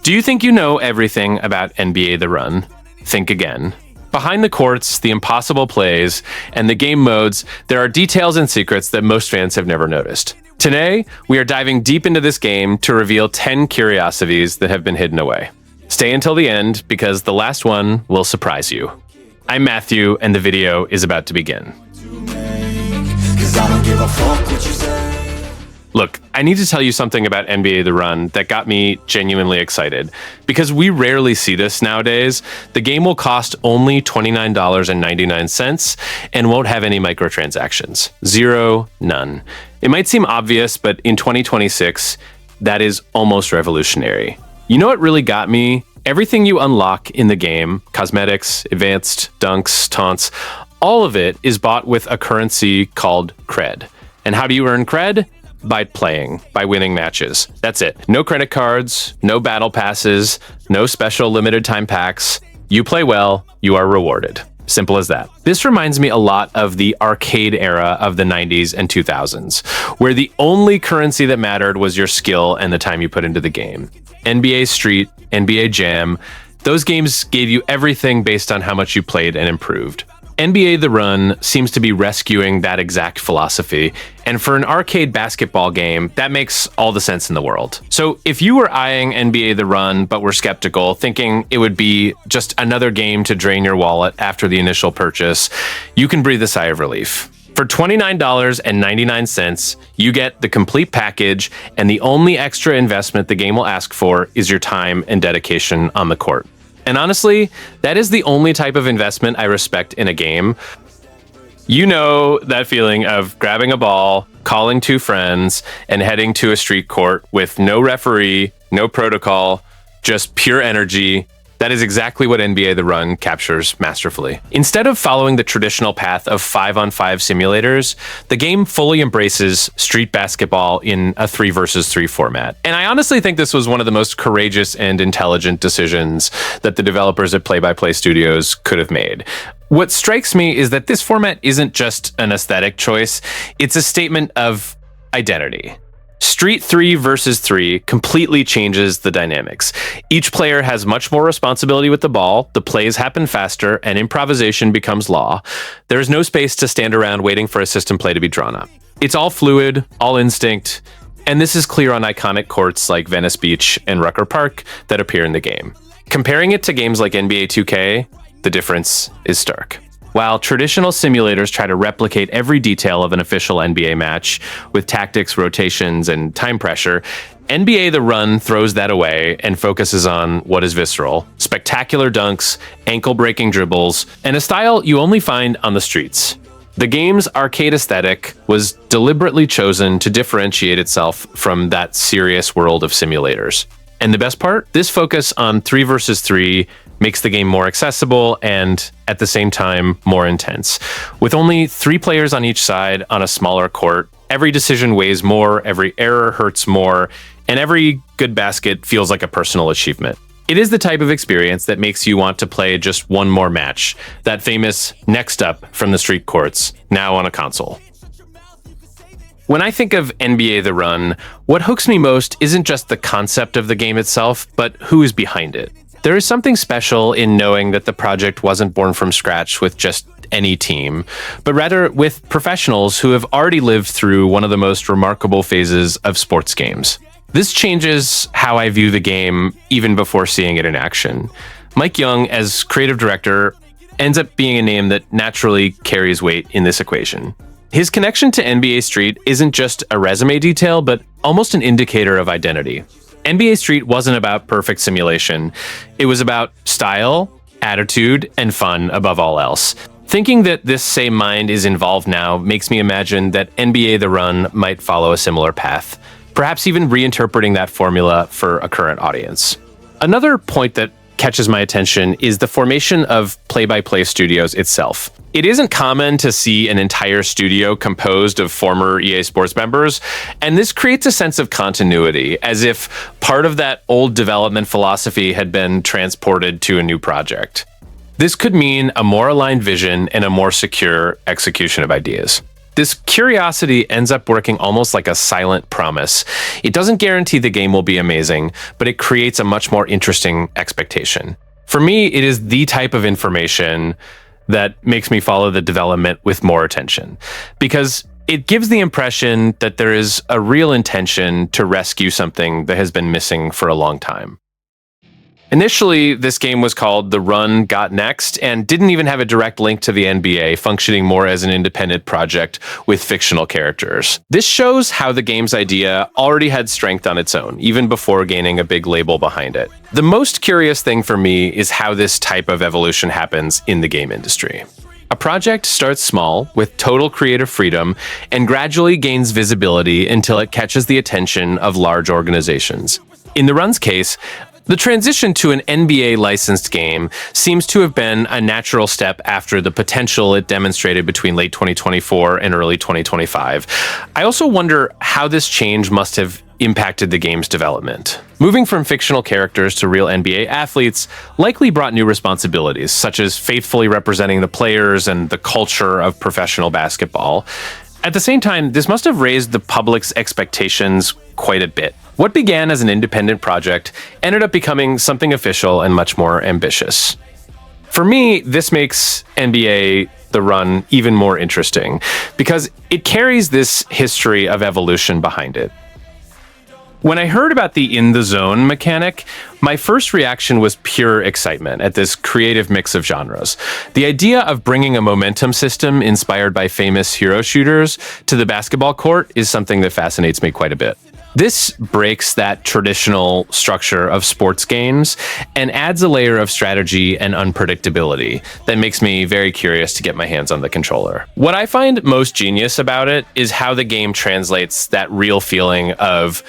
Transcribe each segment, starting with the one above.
Do you think you know everything about NBA The Run? Think again. Behind the courts, the impossible plays, and the game modes, there are details and secrets that most fans have never noticed. Today, we are diving deep into this game to reveal 10 curiosities that have been hidden away. Stay until the end, because the last one will surprise you. I'm Matthew, and the video is about to begin. Look, I need to tell you something about NBA The Run that got me genuinely excited. Because we rarely see this nowadays, the game will cost only $29.99 and won't have any microtransactions. Zero, none. It might seem obvious, but in 2026, that is almost revolutionary. You know what really got me? Everything you unlock in the game, cosmetics, advanced, dunks, taunts, all of it is bought with a currency called cred. And how do you earn cred? By playing, by winning matches. That's it. No credit cards, no battle passes, no special limited time packs. You play well, you are rewarded. Simple as that. This reminds me a lot of the arcade era of the 90s and 2000s, where the only currency that mattered was your skill and the time you put into the game. NBA Street, NBA Jam, those games gave you everything based on how much you played and improved. NBA The Run seems to be rescuing that exact philosophy, and for an arcade basketball game, that makes all the sense in the world. So if you were eyeing NBA The Run but were skeptical, thinking it would be just another game to drain your wallet after the initial purchase, you can breathe a sigh of relief. For $29.99, you get the complete package, and the only extra investment the game will ask for is your time and dedication on the court. And honestly, that is the only type of investment I respect in a game. You know that feeling of grabbing a ball, calling two friends, and heading to a street court with no referee, no protocol, just pure energy. That is exactly what NBA The Run captures masterfully. Instead of following the traditional path of 5-on-5 simulators, the game fully embraces street basketball in a 3 versus 3 format. And I honestly think this was one of the most courageous and intelligent decisions that the developers at Play by Play Studios could have made. What strikes me is that this format isn't just an aesthetic choice, it's a statement of identity. Street 3 versus 3 completely changes the dynamics. Each player has much more responsibility with the ball, the plays happen faster, and improvisation becomes law. There is no space to stand around waiting for a system play to be drawn up. It's all fluid, all instinct, and this is clear on iconic courts like Venice Beach and Rucker Park that appear in the game. Comparing it to games like NBA 2K, the difference is stark. While traditional simulators try to replicate every detail of an official NBA match with tactics, rotations, and time pressure, NBA The Run throws that away and focuses on what is visceral: spectacular dunks, ankle-breaking dribbles, and a style you only find on the streets. The game's arcade aesthetic was deliberately chosen to differentiate itself from that serious world of simulators. And the best part? This focus on 3 versus 3 makes the game more accessible and, at the same time, more intense. With only 3 players on each side on a smaller court, every decision weighs more, every error hurts more, and every good basket feels like a personal achievement. It is the type of experience that makes you want to play just one more match, that famous next up from the street courts, now on a console. When I think of NBA The Run, what hooks me most isn't just the concept of the game itself, but who is behind it. There is something special in knowing that the project wasn't born from scratch with just any team, but rather with professionals who have already lived through one of the most remarkable phases of sports games. This changes how I view the game even before seeing it in action. Mike Young, as creative director, ends up being a name that naturally carries weight in this equation. His connection to NBA Street isn't just a resume detail, but almost an indicator of identity. NBA Street wasn't about perfect simulation. It was about style, attitude, and fun above all else. Thinking that this same mind is involved now makes me imagine that NBA The Run might follow a similar path, perhaps even reinterpreting that formula for a current audience. Another point that catches my attention is the formation of play-by-play studios itself. It isn't common to see an entire studio composed of former EA Sports members, and this creates a sense of continuity, as if part of that old development philosophy had been transported to a new project. This could mean a more aligned vision and a more secure execution of ideas. This curiosity ends up working almost like a silent promise. It doesn't guarantee the game will be amazing, but it creates a much more interesting expectation. For me, it is the type of information that makes me follow the development with more attention, because it gives the impression that there is a real intention to rescue something that has been missing for a long time. Initially, this game was called The Run Got Next and didn't even have a direct link to the NBA, functioning more as an independent project with fictional characters. This shows how the game's idea already had strength on its own, even before gaining a big label behind it. The most curious thing for me is how this type of evolution happens in the game industry. A project starts small, with total creative freedom, and gradually gains visibility until it catches the attention of large organizations. In The Run's case, the transition to an NBA-licensed game seems to have been a natural step after the potential it demonstrated between late 2024 and early 2025. I also wonder how this change must have impacted the game's development. Moving from fictional characters to real NBA athletes likely brought new responsibilities, such as faithfully representing the players and the culture of professional basketball. At the same time, this must have raised the public's expectations quite a bit. What began as an independent project ended up becoming something official and much more ambitious. For me, this makes NBA The Run even more interesting, because it carries this history of evolution behind it. When I heard about the In the Zone mechanic, my first reaction was pure excitement at this creative mix of genres. The idea of bringing a momentum system inspired by famous hero shooters to the basketball court is something that fascinates me quite a bit. This breaks that traditional structure of sports games and adds a layer of strategy and unpredictability that makes me very curious to get my hands on the controller. What I find most genius about it is how the game translates that real feeling of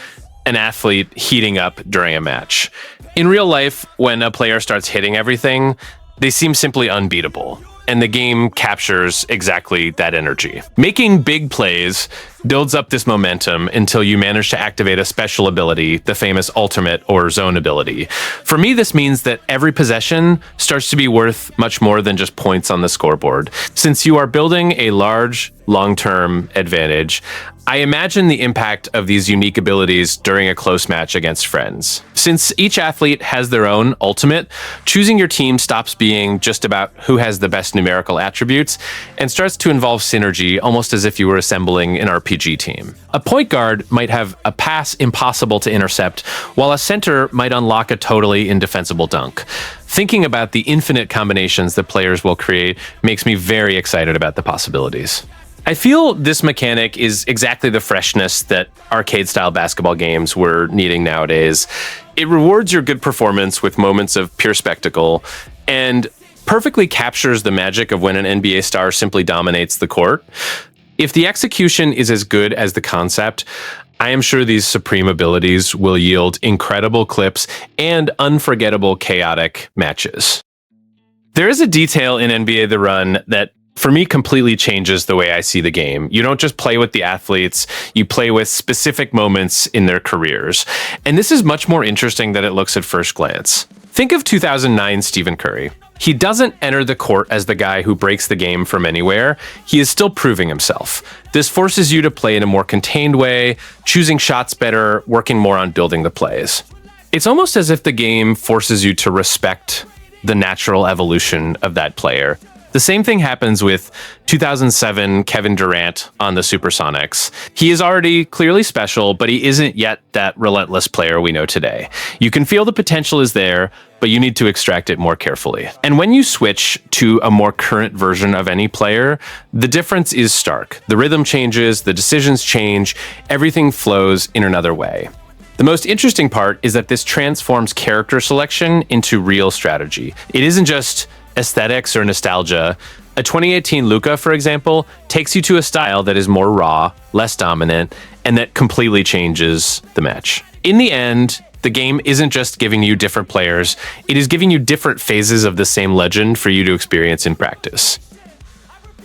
an athlete heating up during a match. In real life, when a player starts hitting everything, they seem simply unbeatable, and the game captures exactly that energy. Making big plays builds up this momentum until you manage to activate a special ability, the famous ultimate or zone ability. For me, this means that every possession starts to be worth much more than just points on the scoreboard. Since you are building a large, long-term advantage, I imagine the impact of these unique abilities during a close match against friends. Since each athlete has their own ultimate, choosing your team stops being just about who has the best numerical attributes and starts to involve synergy, almost as if you were assembling an RPG team. A point guard might have a pass impossible to intercept, while a center might unlock a totally indefensible dunk. Thinking about the infinite combinations that players will create makes me very excited about the possibilities. I feel this mechanic is exactly the freshness that arcade-style basketball games were needing nowadays. It rewards your good performance with moments of pure spectacle, and perfectly captures the magic of when an NBA star simply dominates the court. If the execution is as good as the concept, I am sure these supreme abilities will yield incredible clips and unforgettable chaotic matches. There is a detail in NBA The Run that for me completely changes the way I see the game. You don't just play with the athletes, you play with specific moments in their careers. And this is much more interesting than it looks at first glance. Think of 2009 Stephen Curry. He doesn't enter the court as the guy who breaks the game from anywhere. He is still proving himself. This forces you to play in a more contained way, choosing shots better, working more on building the plays. It's almost as if the game forces you to respect the natural evolution of that player. The same thing happens with 2007 Kevin Durant on the Supersonics. He is already clearly special, but he isn't yet that relentless player we know today. You can feel the potential is there, but you need to extract it more carefully. And when you switch to a more current version of any player, the difference is stark. The rhythm changes, the decisions change, everything flows in another way. The most interesting part is that this transforms character selection into real strategy. It isn't just aesthetics or nostalgia. A 2018 Luka, for example, takes you to a style that is more raw, less dominant, and that completely changes the match. In the end, the game isn't just giving you different players, it is giving you different phases of the same legend for you to experience in practice.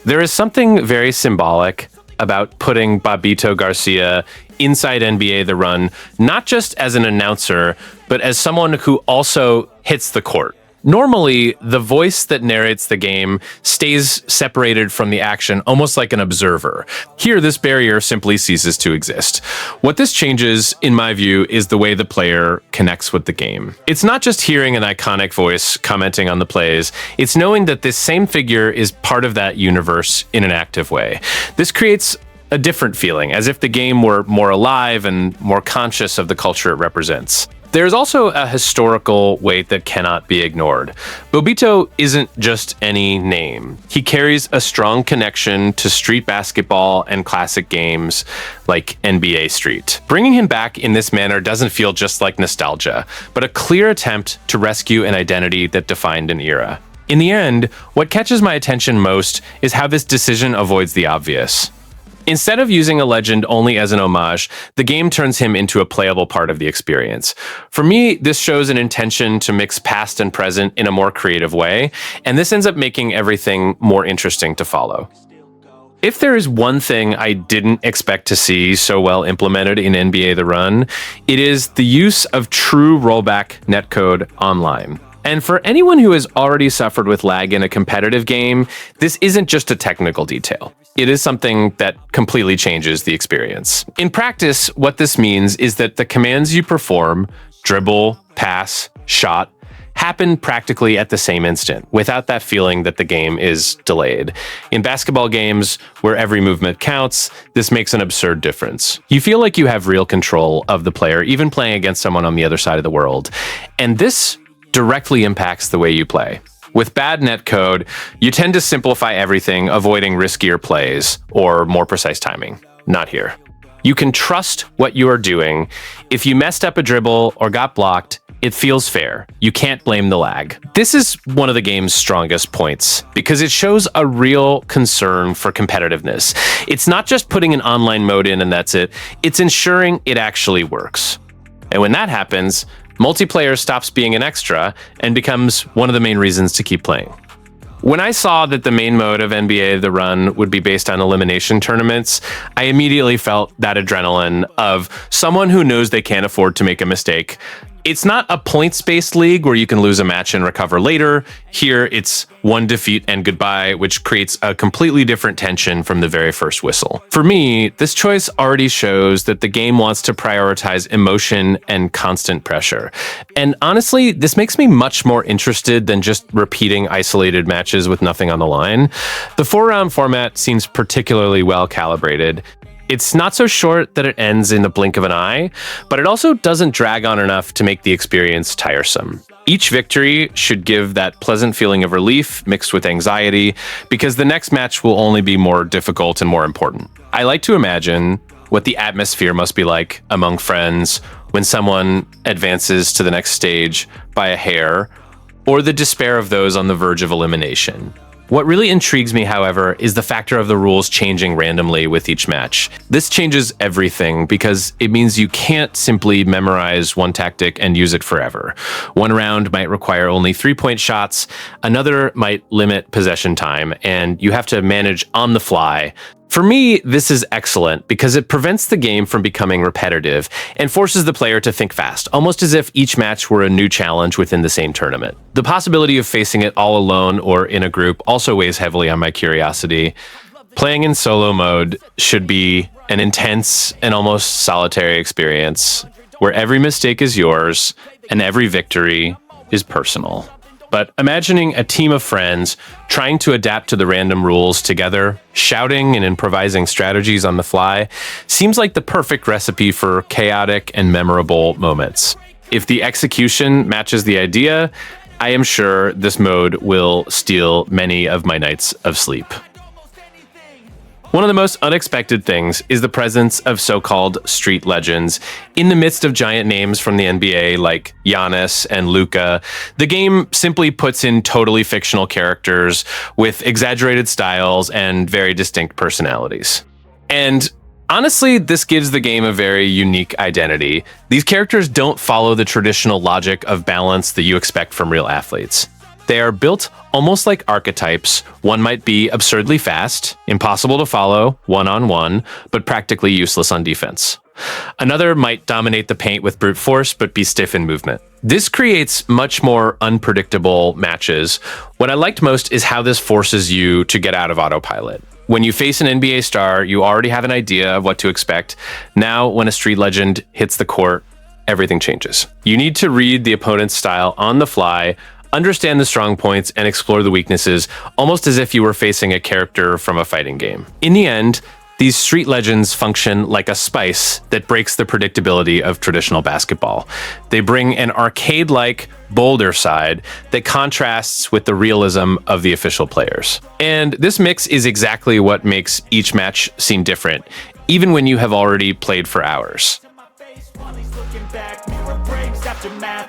There is something very symbolic about putting Bobbito Garcia inside NBA The Run, not just as an announcer, but as someone who also hits the court. Normally, the voice that narrates the game stays separated from the action, almost like an observer. Here, this barrier simply ceases to exist. What this changes, in my view, is the way the player connects with the game. It's not just hearing an iconic voice commenting on the plays, it's knowing that this same figure is part of that universe in an active way. This creates a different feeling, as if the game were more alive and more conscious of the culture it represents. There's also a historical weight that cannot be ignored. Bobbito isn't just any name. He carries a strong connection to street basketball and classic games like NBA Street. Bringing him back in this manner doesn't feel just like nostalgia, but a clear attempt to rescue an identity that defined an era. In the end, what catches my attention most is how this decision avoids the obvious. Instead of using a legend only as an homage, the game turns him into a playable part of the experience. For me, this shows an intention to mix past and present in a more creative way, and this ends up making everything more interesting to follow. If there is one thing I didn't expect to see so well implemented in NBA The Run, it is the use of true rollback netcode online. And for anyone who has already suffered with lag in a competitive game, this isn't just a technical detail. It is something that completely changes the experience. In practice, what this means is that the commands you perform, dribble, pass, shot, happen practically at the same instant, without that feeling that the game is delayed. In basketball games, where every movement counts, this makes an absurd difference. You feel like you have real control of the player, even playing against someone on the other side of the world. And this directly impacts the way you play. With bad netcode, you tend to simplify everything, avoiding riskier plays or more precise timing. Not here. You can trust what you are doing. If you messed up a dribble or got blocked, it feels fair. You can't blame the lag. This is one of the game's strongest points because it shows a real concern for competitiveness. It's not just putting an online mode in and that's it. It's ensuring it actually works. And when that happens, multiplayer stops being an extra and becomes one of the main reasons to keep playing. When I saw that the main mode of NBA The Run would be based on elimination tournaments, I immediately felt that adrenaline of someone who knows they can't afford to make a mistake. It's not a points-based league where you can lose a match and recover later. Here, it's one defeat and goodbye, which creates a completely different tension from the very first whistle. For me, this choice already shows that the game wants to prioritize emotion and constant pressure. And honestly, this makes me much more interested than just repeating isolated matches with nothing on the line. The 4-round format seems particularly well calibrated. It's not so short that it ends in the blink of an eye, but it also doesn't drag on enough to make the experience tiresome. Each victory should give that pleasant feeling of relief mixed with anxiety, because the next match will only be more difficult and more important. I like to imagine what the atmosphere must be like among friends when someone advances to the next stage by a hair, or the despair of those on the verge of elimination. What really intrigues me, however, is the factor of the rules changing randomly with each match. This changes everything because it means you can't simply memorize one tactic and use it forever. One round might require only 3-point shots, another might limit possession time, and you have to manage on the fly. For me, this is excellent because it prevents the game from becoming repetitive and forces the player to think fast, almost as if each match were a new challenge within the same tournament. The possibility of facing it all alone or in a group also weighs heavily on my curiosity. Playing in solo mode should be an intense and almost solitary experience where every mistake is yours and every victory is personal. But imagining a team of friends trying to adapt to the random rules together, shouting and improvising strategies on the fly, seems like the perfect recipe for chaotic and memorable moments. If the execution matches the idea, I am sure this mode will steal many of my nights of sleep. One of the most unexpected things is the presence of so-called street legends. In the midst of giant names from the NBA like Giannis and Luka, the game simply puts in totally fictional characters with exaggerated styles and very distinct personalities. And honestly, this gives the game a very unique identity. These characters don't follow the traditional logic of balance that you expect from real athletes. They are built almost like archetypes. One might be absurdly fast, impossible to follow, one-on-one, but practically useless on defense. Another might dominate the paint with brute force, but be stiff in movement. This creates much more unpredictable matches. What I liked most is how this forces you to get out of autopilot. When you face an NBA star, you already have an idea of what to expect. Now, when a street legend hits the court, everything changes. You need to read the opponent's style on the fly, understand the strong points, and explore the weaknesses, almost as if you were facing a character from a fighting game. In the end, these street legends function like a spice that breaks the predictability of traditional basketball. They bring an arcade-like, bolder side that contrasts with the realism of the official players. And this mix is exactly what makes each match seem different, even when you have already played for hours.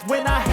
When I